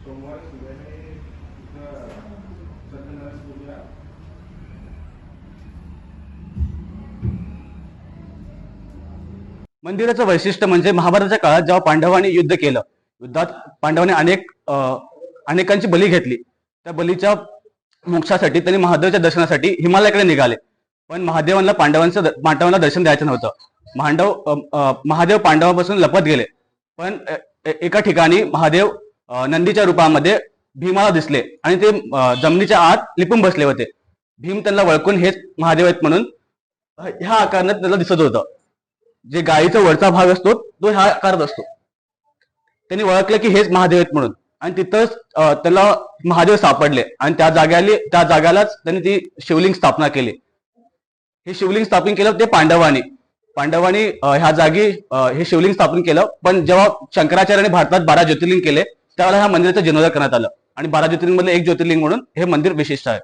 सोमवारी सुबह सत्यनारायण पूजा मंदिराचं वैशिष्ट्य म्हणजे महाभारताच्या काळात जेव्हा पांडवांनी युद्ध केलं, युद्धात पांडवांनी अनेकांची बली घेतली. त्या बलीच्या मोक्षासाठी त्यांनी महादेवाच्या दर्शनासाठी हिमालयाकडे निघाले. पण महादेवांना पांडवांना दर्शन द्यायचं नव्हतं. महादेव पांडवांपासून लपत गेले. पण एका ठिकाणी महादेव नंदीच्या रूपामध्ये भीमाला दिसले आणि ते जमिनीच्या आत लिपून बसले होते. भीम त्यांना वळखून हेच महादेव आहेत म्हणून ह्या आकारात त्याला दिसत होतं. जे गायीचा वरचा भाग असतो तो ह्या आकारात असतो. त्यांनी ओळखलं की हेच महादेव आहेत म्हणून, आणि तिथंच त्याला महादेव सापडले आणि त्या जाग्यालाच त्यांनी ती शिवलिंग स्थापना केली. हे शिवलिंग स्थापन केलं ते पांडवांनी ह्या जागी हे शिवलिंग स्थापन केलं. पण जेव्हा शंकराचार्याने भारतात 12 ज्योतिर्लिंग केले त्यावेळेला ह्या मंदिराचं जीर्णोद्धार करण्यात आलं आणि 12 ज्योतिर्लिंग मधलं एक ज्योतिर्लिंग म्हणून हे मंदिर विशिष्ट आहे.